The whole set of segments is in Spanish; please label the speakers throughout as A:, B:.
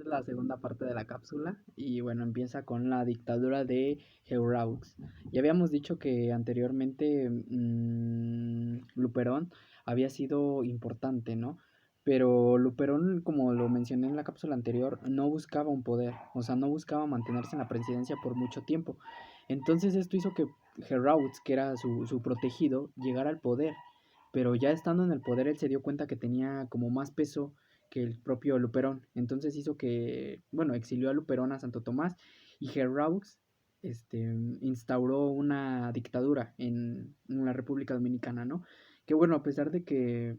A: Esta es la segunda parte de la cápsula y bueno, empieza con la dictadura de Heureux. Ya habíamos dicho que anteriormente Luperón había sido importante, ¿no? Pero Luperón, como lo mencioné en la cápsula anterior, no buscaba un poder, o sea, no buscaba mantenerse en la presidencia por mucho tiempo. Entonces esto hizo que Heureux, que era su protegido, llegara al poder. Pero ya estando en el poder, él se dio cuenta que tenía como más peso que el propio Luperón. Entonces hizo que, bueno, exilió a Luperón a Santo Tomás y Heraux instauró una dictadura en la República Dominicana, ¿no? Que bueno, a pesar de que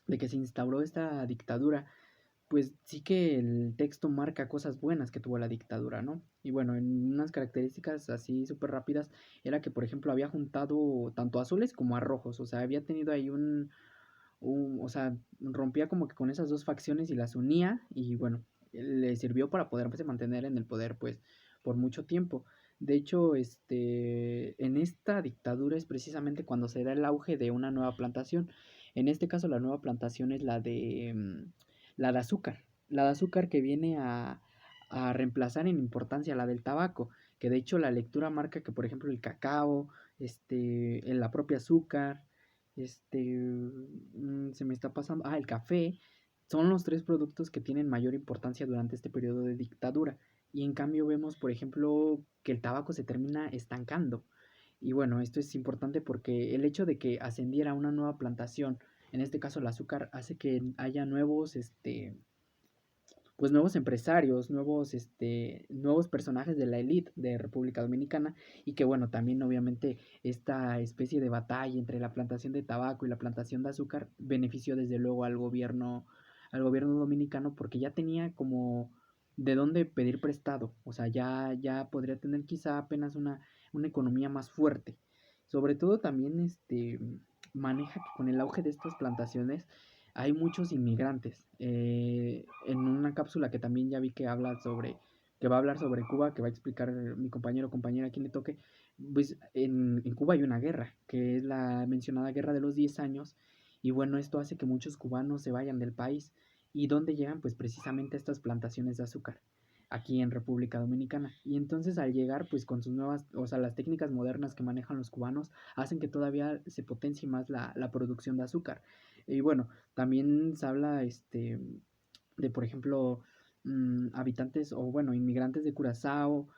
A: se instauró esta dictadura, pues sí que el texto marca cosas buenas que tuvo la dictadura, ¿no? Y bueno, en unas características así súper rápidas era que, por ejemplo, había juntado tanto azules como a rojos, o sea, había tenido ahí o sea, rompía como que con esas dos facciones y las unía y bueno, le sirvió para poderse mantener en el poder pues por mucho tiempo. De hecho, en esta dictadura es precisamente cuando se da el auge de una nueva plantación. En este caso la nueva plantación es la de azúcar. La de azúcar que viene a reemplazar en importancia la del tabaco, que de hecho la lectura marca que por ejemplo el cacao, en la propia azúcar, se me está pasando. Ah, el café. Son los tres productos que tienen mayor importancia durante este periodo de dictadura. Y en cambio vemos, por ejemplo, que el tabaco se termina estancando. Y bueno, esto es importante porque el hecho de que ascendiera una nueva plantación, en este caso el azúcar, hace que haya pues nuevos empresarios, nuevos personajes de la élite de República Dominicana y que bueno, también obviamente esta especie de batalla entre la plantación de tabaco y la plantación de azúcar benefició desde luego al gobierno dominicano porque ya tenía como de dónde pedir prestado, o sea, ya podría tener quizá apenas una economía más fuerte. Sobre todo también maneja que con el auge de estas plantaciones hay muchos inmigrantes. En una cápsula que también ya vi que va a hablar sobre Cuba, que va a explicar mi compañero o compañera a quien le toque, pues en Cuba hay una guerra, que es la mencionada guerra de los 10 años, y bueno, esto hace que muchos cubanos se vayan del país. ¿Y dónde llegan? Pues precisamente a estas plantaciones de azúcar aquí en República Dominicana. Y entonces al llegar, pues con sus nuevas, o sea, las técnicas modernas que manejan los cubanos, hacen que todavía se potencie más la producción de azúcar. Y bueno, también se habla de, por ejemplo, habitantes o, bueno, inmigrantes de Curazao,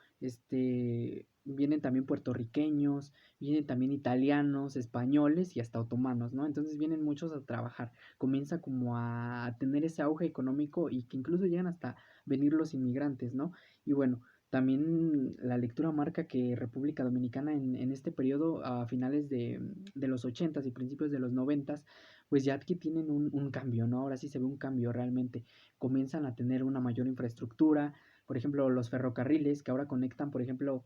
A: vienen también puertorriqueños, vienen también italianos, españoles y hasta otomanos, ¿no? Entonces vienen muchos a trabajar. Comienza como a tener ese auge económico y que incluso llegan hasta venir los inmigrantes, ¿no? Y bueno, también la lectura marca que República Dominicana en este periodo, a finales de los 80s y principios de los 90s, pues ya que tienen un cambio, ¿no? Ahora sí se ve un cambio realmente. Comienzan a tener una mayor infraestructura, por ejemplo, los ferrocarriles que ahora conectan, por ejemplo,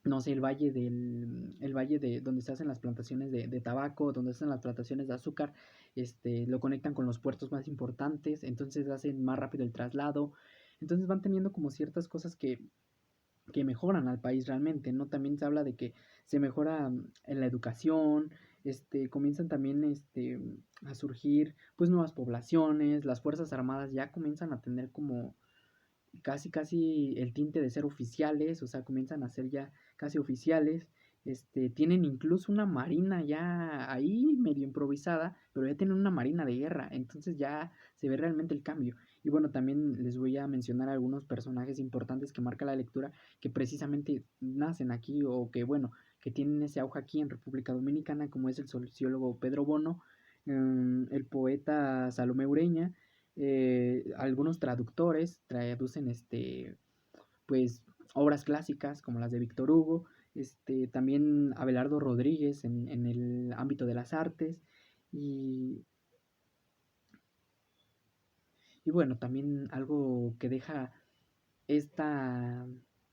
A: no sé, el valle de donde se hacen las plantaciones de tabaco, donde se hacen las plantaciones de azúcar, lo conectan con los puertos más importantes, entonces hacen más rápido el traslado. Entonces van teniendo como ciertas cosas que mejoran al país realmente, ¿no? También se habla de que se mejora en la educación, comienzan también a surgir pues nuevas poblaciones, las Fuerzas Armadas ya comienzan a tener como casi el tinte de ser oficiales, o sea, comienzan a ser ya casi oficiales. Tienen incluso una marina ya ahí medio improvisada, pero ya tienen una marina de guerra, entonces ya se ve realmente el cambio. Y bueno, también les voy a mencionar algunos personajes importantes que marca la lectura, que precisamente nacen aquí o que bueno, que tienen ese auge aquí en República Dominicana, como es el sociólogo Pedro Bono, el poeta Salomé Ureña, algunos traductores traducen pues obras clásicas como las de Víctor Hugo, también Abelardo Rodríguez en el ámbito de las artes y, y bueno, también algo que deja esta,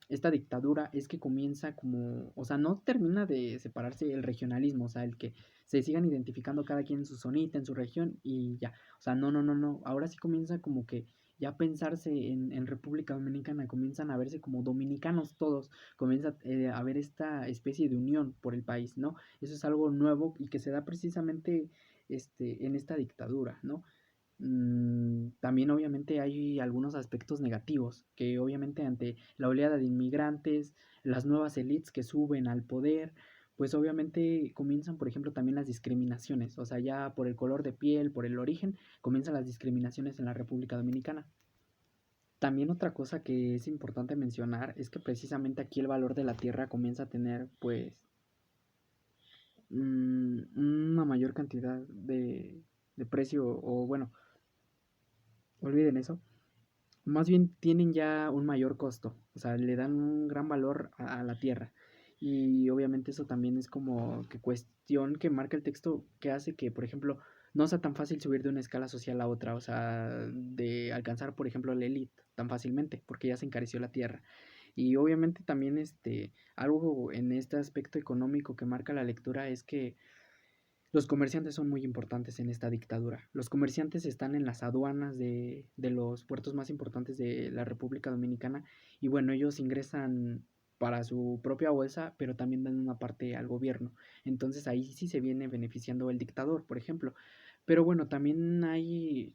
A: esta dictadura es que comienza como, o sea, no termina de separarse el regionalismo, o sea, el que se sigan identificando cada quien en su zonita, en su región y ya, o sea, no, ahora sí comienza como que ya pensarse en República Dominicana, comienzan a verse como dominicanos todos, comienza a haber esta especie de unión por el país, ¿no? Eso es algo nuevo y que se da precisamente en esta dictadura, ¿no? También obviamente hay algunos aspectos negativos, que obviamente ante la oleada de inmigrantes, las nuevas élites que suben al poder, pues obviamente comienzan, por ejemplo, también las discriminaciones, o sea, ya por el color de piel, por el origen, comienzan las discriminaciones en la República Dominicana. También otra cosa que es importante mencionar es que precisamente aquí el valor de la tierra comienza a tener, pues, una mayor cantidad de precio, o bueno, olviden eso. Más bien tienen ya un mayor costo, o sea, le dan un gran valor a la tierra. Y obviamente eso también es como que cuestión que marca el texto que hace que, por ejemplo, no sea tan fácil subir de una escala social a otra, o sea, de alcanzar, por ejemplo, la élite tan fácilmente, porque ya se encareció la tierra. Y obviamente también algo en este aspecto económico que marca la lectura es que los comerciantes son muy importantes en esta dictadura. Los comerciantes están en las aduanas de los puertos más importantes de la República Dominicana y bueno, ellos ingresan para su propia bolsa, pero también dan una parte al gobierno. Entonces ahí sí se viene beneficiando el dictador, por ejemplo. Pero bueno, también hay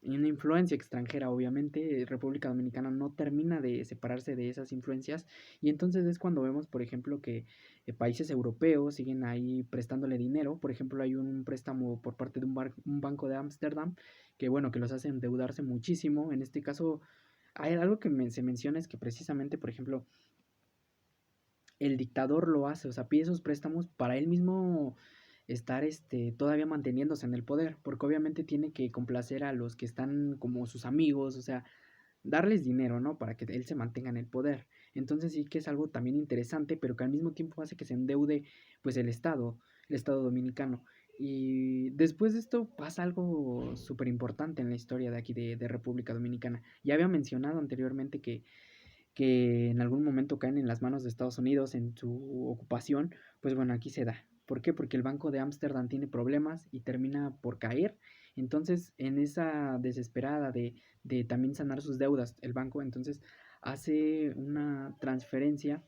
A: una influencia extranjera, obviamente. República Dominicana no termina de separarse de esas influencias y entonces es cuando vemos, por ejemplo, que países europeos siguen ahí prestándole dinero. Por ejemplo, hay un préstamo por parte de un banco de Ámsterdam que, bueno, que los hace endeudarse muchísimo. En este caso, hay algo que se menciona es que precisamente, por ejemplo, el dictador lo hace, o sea, pide esos préstamos para él mismo estar todavía manteniéndose en el poder, porque obviamente tiene que complacer a los que están como sus amigos, o sea, darles dinero, ¿no? Para que él se mantenga en el poder. Entonces sí que es algo también interesante, pero que al mismo tiempo hace que se endeude pues el Estado dominicano. Y después de esto pasa algo súper importante en la historia de aquí de República Dominicana. Ya había mencionado anteriormente que en algún momento caen en las manos de Estados Unidos en su ocupación, pues bueno, aquí se da. ¿Por qué? Porque el Banco de Ámsterdam tiene problemas y termina por caer. Entonces, en esa desesperada de también sanar sus deudas, el banco entonces hace una transferencia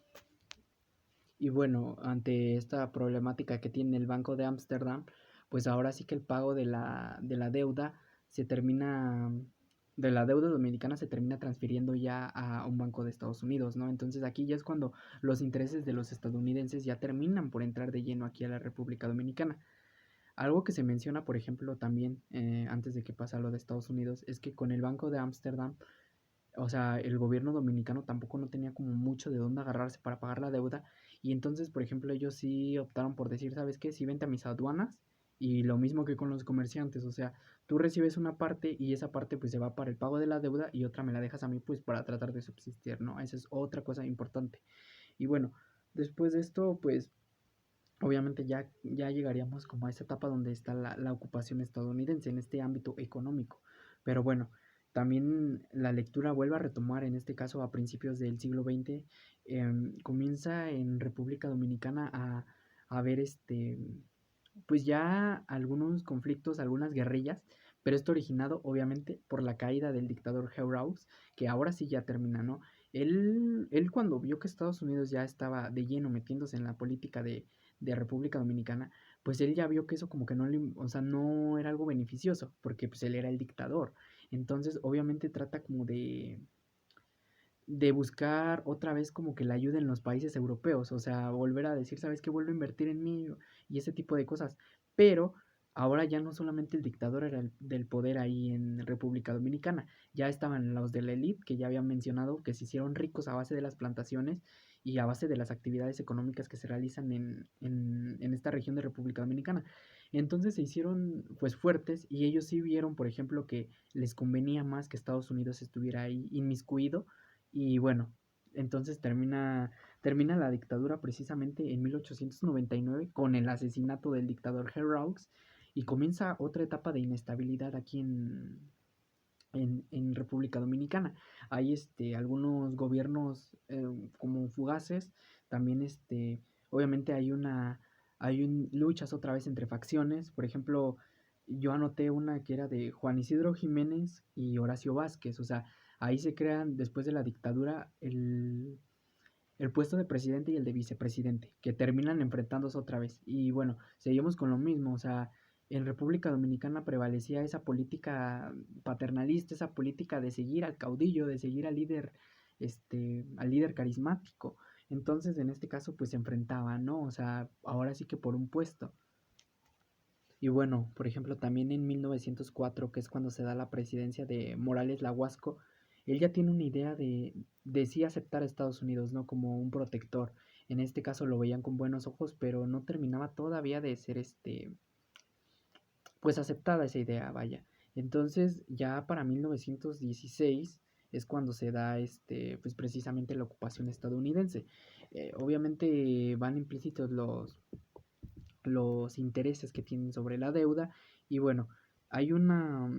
A: y bueno, ante esta problemática que tiene el Banco de Ámsterdam, pues ahora sí que el pago de la deuda se termina, de la deuda dominicana se termina transfiriendo ya a un banco de Estados Unidos, ¿no? Entonces aquí ya es cuando los intereses de los estadounidenses ya terminan por entrar de lleno aquí a la República Dominicana. Algo que se menciona, por ejemplo, también antes de que pasa lo de Estados Unidos, es que con el Banco de Ámsterdam, o sea, el gobierno dominicano tampoco no tenía como mucho de dónde agarrarse para pagar la deuda. Y entonces, por ejemplo, ellos sí optaron por decir, ¿sabes qué? Sí, vente a mis aduanas. Y lo mismo que con los comerciantes, o sea, tú recibes una parte y esa parte pues se va para el pago de la deuda y otra me la dejas a mí pues para tratar de subsistir, ¿no? Esa es otra cosa importante. Y bueno, después de esto pues obviamente ya llegaríamos como a esa etapa donde está la ocupación estadounidense en este ámbito económico. Pero bueno, también la lectura vuelve a retomar, en este caso a principios del siglo XX, comienza en República Dominicana a ver pues ya algunos conflictos, algunas guerrillas, pero esto originado obviamente por la caída del dictador Heureaux, que ahora sí ya termina, ¿no? Él cuando vio que Estados Unidos ya estaba de lleno metiéndose en la política de República Dominicana, pues él ya vio que eso como que no le, o sea, no era algo beneficioso, porque pues él era el dictador. Entonces, obviamente trata como de buscar otra vez como que la ayuda en los países europeos, o sea, volver a decir, ¿sabes qué? Vuelvo a invertir en mí y ese tipo de cosas. Pero ahora ya no solamente el dictador era el del poder ahí en República Dominicana, ya estaban los de la élite que ya habían mencionado que se hicieron ricos a base de las plantaciones y a base de las actividades económicas que se realizan en esta región de República Dominicana. Entonces se hicieron pues fuertes y ellos sí vieron, por ejemplo, que les convenía más que Estados Unidos estuviera ahí inmiscuido y bueno, entonces termina la dictadura precisamente en 1899 con el asesinato del dictador Heureaux y comienza otra etapa de inestabilidad aquí en República Dominicana. Hay algunos gobiernos como fugaces, también obviamente luchas otra vez entre facciones, por ejemplo, yo anoté una que era de Juan Isidro Jiménez y Horacio Vázquez, o sea, ahí se crean después de la dictadura el puesto de presidente y el de vicepresidente, que terminan enfrentándose otra vez. Y bueno, seguimos con lo mismo, o sea, en República Dominicana prevalecía esa política paternalista, esa política de seguir al caudillo, de seguir al líder carismático. Entonces, en este caso, pues se enfrentaba, ¿no? O sea, ahora sí que por un puesto. Y bueno, por ejemplo, también en 1904, que es cuando se da la presidencia de Morales Laguasco, él ya tiene una idea de sí aceptar a Estados Unidos, ¿no? Como un protector. En este caso lo veían con buenos ojos, pero no terminaba todavía de ser pues aceptada esa idea, vaya. Entonces, ya para 1916 es cuando se da pues precisamente la ocupación estadounidense. Obviamente van implícitos los intereses que tienen sobre la deuda y bueno, hay una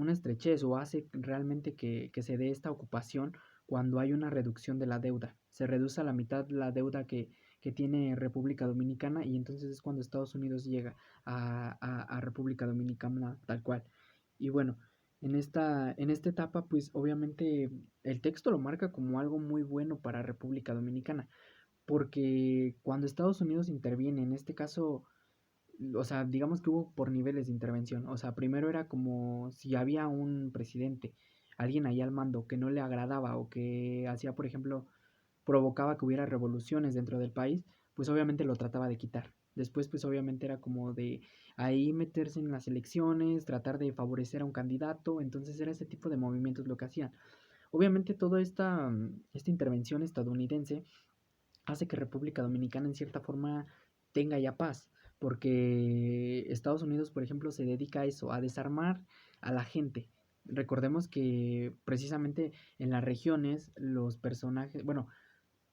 A: estrechez o hace realmente que se dé esta ocupación cuando hay una reducción de la deuda. Se reduce a la mitad la deuda que tiene República Dominicana y entonces es cuando Estados Unidos llega a República Dominicana tal cual. Y bueno, en esta etapa pues obviamente el texto lo marca como algo muy bueno para República Dominicana porque cuando Estados Unidos interviene, en este caso, o sea, digamos que hubo por niveles de intervención. O sea, primero era como si había un presidente, alguien ahí al mando que no le agradaba o que hacía, por ejemplo, provocaba que hubiera revoluciones dentro del país, pues obviamente lo trataba de quitar. Después, pues obviamente era como de ahí meterse en las elecciones, tratar de favorecer a un candidato, entonces era ese tipo de movimientos lo que hacían. Obviamente toda esta intervención estadounidense hace que República Dominicana en cierta forma tenga ya paz, porque Estados Unidos, por ejemplo, se dedica a eso, a desarmar a la gente. Recordemos que precisamente en las regiones los personajes, bueno,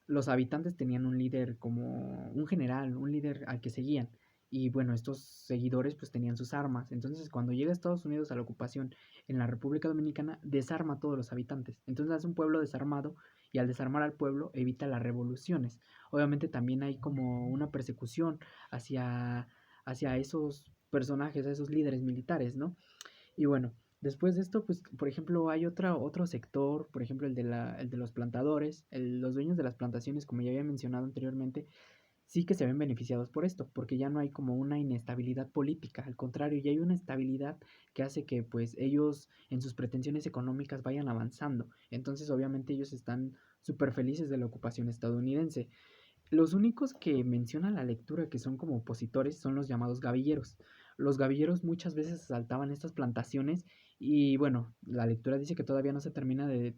A: los habitantes tenían un líder como un general, un líder al que seguían. Y bueno, estos seguidores pues tenían sus armas. Entonces cuando llega Estados Unidos a la ocupación en la República Dominicana, desarma a todos los habitantes. Entonces hace un pueblo desarmado y al desarmar al pueblo evita las revoluciones. Obviamente también hay como una persecución hacia, hacia esos personajes, a esos líderes militares, ¿no? Y bueno, después de esto, pues, por ejemplo, hay otro sector, por ejemplo, el de los plantadores, los dueños de las plantaciones, como ya había mencionado anteriormente, sí que se ven beneficiados por esto, porque ya no hay como una inestabilidad política, al contrario, ya hay una estabilidad que hace que pues ellos en sus pretensiones económicas vayan avanzando. Entonces, obviamente, ellos están súper felices de la ocupación estadounidense. Los únicos que menciona la lectura que son como opositores son los llamados gavilleros. Los gavilleros muchas veces asaltaban estas plantaciones y bueno, la lectura dice que todavía no se termina de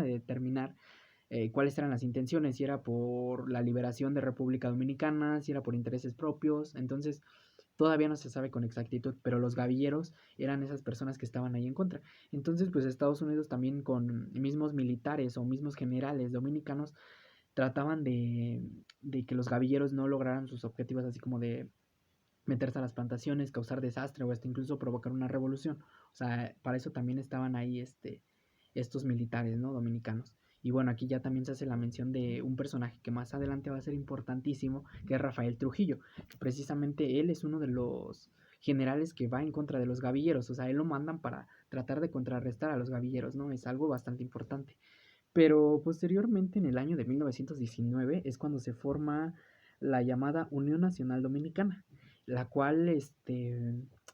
A: determinar cuáles eran las intenciones, si era por la liberación de República Dominicana, si era por intereses propios, entonces todavía no se sabe con exactitud, pero los gavilleros eran esas personas que estaban ahí en contra. Entonces, pues Estados Unidos también con mismos militares o mismos generales dominicanos trataban de que los gavilleros no lograran sus objetivos, así como de meterse a las plantaciones, causar desastre o hasta incluso provocar una revolución. O sea, para eso también estaban ahí estos militares, ¿no? Dominicanos. Y bueno, aquí ya también se hace la mención de un personaje que más adelante va a ser importantísimo, que es Rafael Trujillo, que precisamente él es uno de los generales que va en contra de los gavilleros, o sea, él lo mandan para tratar de contrarrestar a los gavilleros, ¿no? Es algo bastante importante. Pero posteriormente, en el año de 1919, es cuando se forma la llamada Unión Nacional Dominicana, la cual,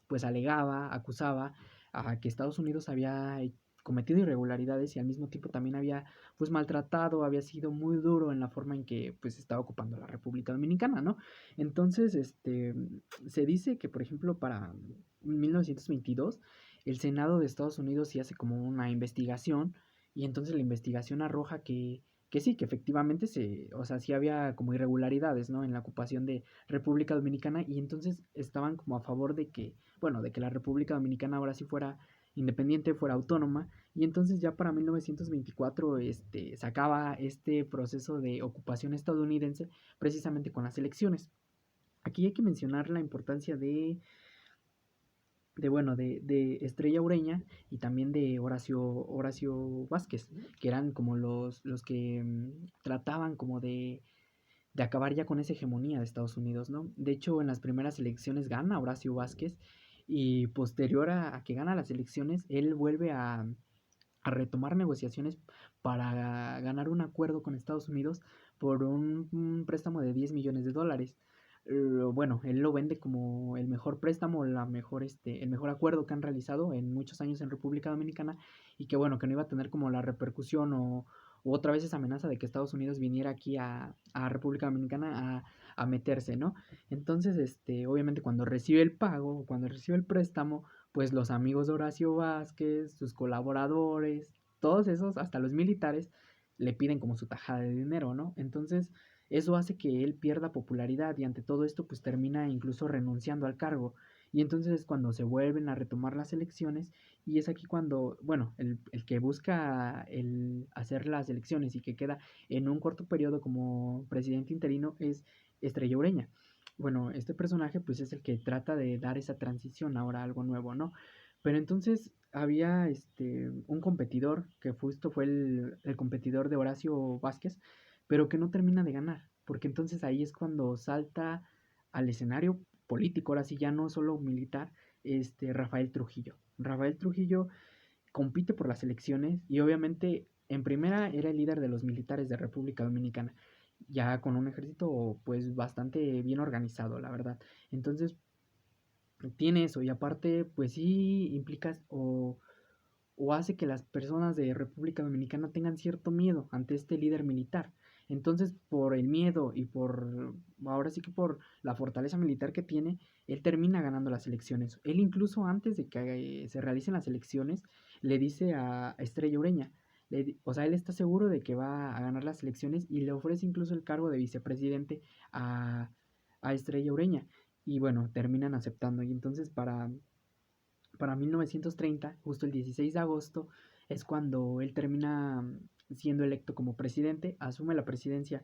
A: pues alegaba, acusaba a que Estados Unidos había cometido irregularidades y al mismo tiempo también había, pues maltratado, había sido muy duro en la forma en que, pues estaba ocupando la República Dominicana, ¿no? Entonces, se dice que, por ejemplo, para 1922, el Senado de Estados Unidos sí hace como una investigación y entonces la investigación arroja que sí, que efectivamente o sea, sí había como irregularidades, ¿no? En la ocupación de República Dominicana y entonces estaban como a favor de que, bueno, de que la República Dominicana ahora sí fuera independiente, fuera autónoma y entonces ya para 1924 se acaba este proceso de ocupación estadounidense precisamente con las elecciones. Aquí hay que mencionar la importancia de Estrella Ureña y también de Horacio Vázquez, que eran como los que trataban como de acabar ya con esa hegemonía de Estados Unidos, ¿no? De hecho, en las primeras elecciones gana Horacio Vázquez y posterior a que gana las elecciones, él vuelve a retomar negociaciones para ganar un acuerdo con Estados Unidos por un préstamo de $10 millones. bueno, él lo vende como el mejor préstamo, el mejor acuerdo que han realizado en muchos años en República Dominicana y que bueno, que no iba a tener como la repercusión o otra vez esa amenaza de que Estados Unidos viniera aquí a República Dominicana a meterse, ¿no? Entonces, obviamente cuando recibe el pago, cuando recibe el préstamo, pues los amigos de Horacio Vázquez, sus colaboradores, todos esos, hasta los militares, le piden como su tajada de dinero, ¿no? Entonces, eso hace que él pierda popularidad y ante todo esto pues termina incluso renunciando al cargo. Y entonces es cuando se vuelven a retomar las elecciones y es aquí cuando, bueno, el que busca el hacer las elecciones y que queda en un corto periodo como presidente interino es Estrella Ureña. Bueno, este personaje pues es el que trata de dar esa transición ahora a algo nuevo, ¿no? Pero entonces había un competidor que justo fue el competidor de Horacio Vázquez, pero que no termina de ganar, porque entonces ahí es cuando salta al escenario político, ahora sí ya no solo militar, Rafael Trujillo. Rafael Trujillo compite por las elecciones y obviamente en primera era el líder de los militares de República Dominicana, ya con un ejército pues bastante bien organizado, la verdad. Entonces tiene eso y aparte pues sí implica o hace que las personas de República Dominicana tengan cierto miedo ante este líder militar. Entonces, por el miedo y ahora sí que por la fortaleza militar que tiene, él termina ganando las elecciones. Él incluso antes de que se realicen las elecciones, le dice a Estrella Ureña, o sea, él está seguro de que va a ganar las elecciones y le ofrece incluso el cargo de vicepresidente a, a Estrella Ureña. Y bueno, terminan aceptando. Y entonces para 1930, justo el 16 de agosto, es cuando él termina siendo electo como presidente, asume la presidencia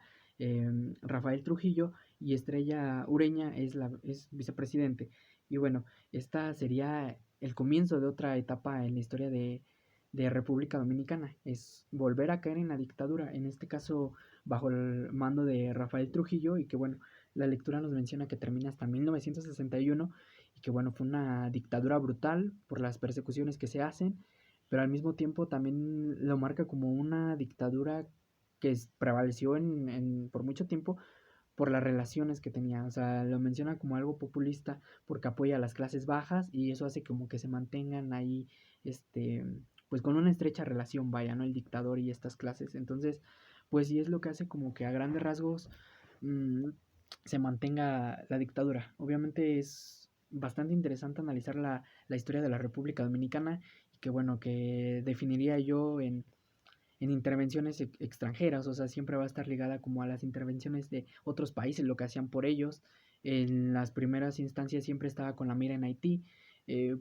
A: Rafael Trujillo y Estrella Ureña es vicepresidente. Y bueno, esta sería el comienzo de otra etapa en la historia de República Dominicana, es volver a caer en la dictadura, en este caso bajo el mando de Rafael Trujillo y que bueno, la lectura nos menciona que termina hasta 1961 y que bueno, fue una dictadura brutal por las persecuciones que se hacen, pero al mismo tiempo también lo marca como una dictadura que prevaleció por mucho tiempo por las relaciones que tenía, o sea, lo menciona como algo populista porque apoya a las clases bajas y eso hace como que se mantengan ahí, pues con una estrecha relación, vaya, ¿no? El dictador y estas clases, entonces, pues sí es lo que hace como que a grandes rasgos mmm, se mantenga la dictadura. Obviamente es bastante interesante analizar la historia de la República Dominicana y que bueno, que definiría yo en intervenciones extranjeras, o sea, siempre va a estar ligada como a las intervenciones de otros países, lo que hacían por ellos. En las primeras instancias siempre estaba con la mira en Haití.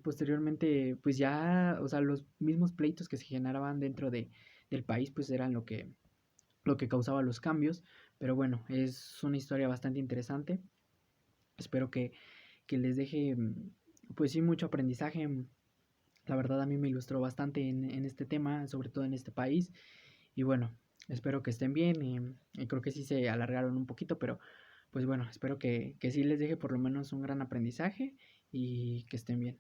A: Posteriormente, pues ya, o sea, los mismos pleitos que se generaban del país, pues eran lo que causaba los cambios. Pero bueno, es una historia bastante interesante. Espero que les deje, pues sí, mucho aprendizaje. La verdad a mí me ilustró bastante en este tema, sobre todo en este país. Y bueno, espero que estén bien. Y creo que sí se alargaron un poquito, pero pues bueno, espero que sí les deje por lo menos un gran aprendizaje y que estén bien.